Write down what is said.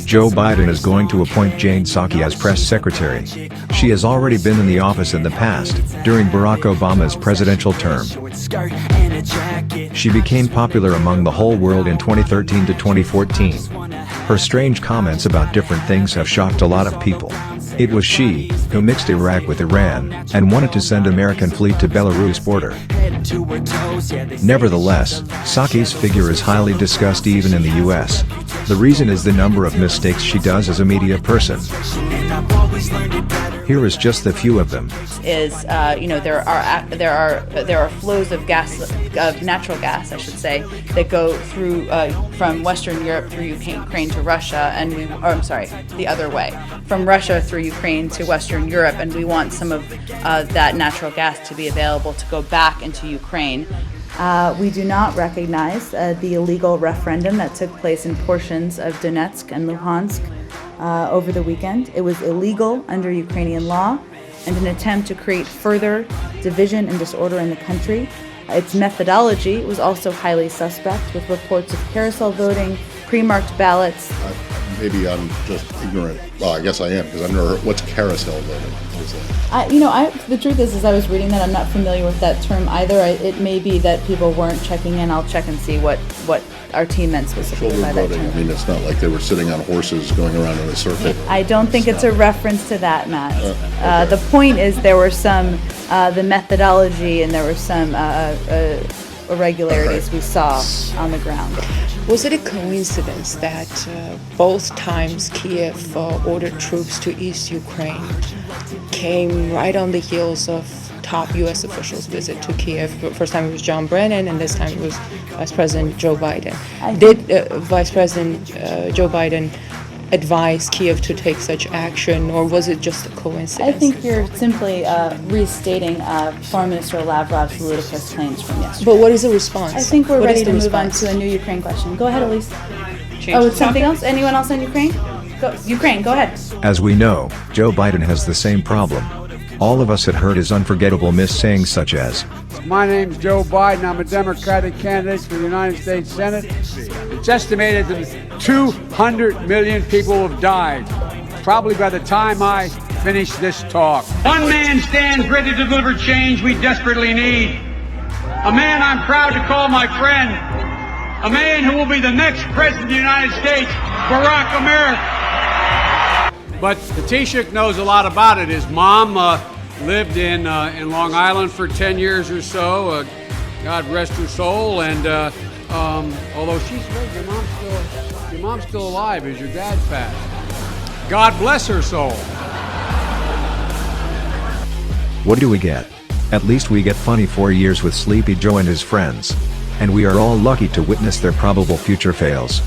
Joe Biden is going to appoint Jane Psaki as press secretary. She has already been in the office in the past, during Barack Obama's presidential term. She became popular among the whole world in 2013 to 2014. Her strange comments about different things have shocked a lot of people. It was she who mixed Iraq with Iran and wanted to send American fleet to Belarus border. Nevertheless, Psaki's figure is highly discussed even in the US. The reason is the number of mistakes she does as a media person. Here is just a few of them. There are flows of natural gas, I should say, that go through from Western Europe through Ukraine to Russia, the other way, from Russia through Ukraine to Western Europe, and we want some of that natural gas to be available to go back into Ukraine. We do not recognize the illegal referendum that took place in portions of Donetsk and Luhansk over the weekend. It was illegal under Ukrainian law and an attempt to create further division and disorder in the country. Its methodology was also highly suspect, with reports of carousel voting, pre-marked ballots. Maybe I'm just ignorant. Well, I guess I am, because I've never heard. What's carousel voting? What is that? The truth is I was reading that. I'm not familiar with that term either. It may be that people weren't checking in. I'll check and see what our team meant specifically by that voting. term. I mean, it's not like they were sitting on horses going around in a circle. I don't think it's a reference to that, Matt. Okay. The point is there were some, the methodology, and there were some irregularities we saw on the ground. Was it a coincidence that both times Kiev ordered troops to East Ukraine came right on the heels of top U.S. officials' visit to Kiev? The first time it was John Brennan, and this time it was Vice President Joe Biden. Did Vice President Joe Biden advise Kiev to take such action, or was it just a coincidence? I think you're simply restating Foreign Minister Lavrov's ludicrous claims from yesterday. But what is the response? I think we're ready to move on to a new Ukraine question. Go ahead, Elise. It's something else? Anyone else on Ukraine? Go ahead. As we know, Joe Biden has the same problem. All of us had heard his unforgettable missayings such as, "My name's Joe Biden. I'm a Democratic candidate for the United States Senate. It's estimated that 200 million people have died, probably by the time I finish this talk. One man stands ready to deliver change we desperately need. A man I'm proud to call my friend. A man who will be the next president of the United States, Barack America." But the Taoiseach knows a lot about it. His mom lived in Long Island for 10 years or so. God rest her soul. And although she's dead, your mom's still alive as your dad passed. God bless her soul. what do we get? At least we get funny 4 years with Sleepy Joe and his friends. And we are all lucky to witness their probable future fails.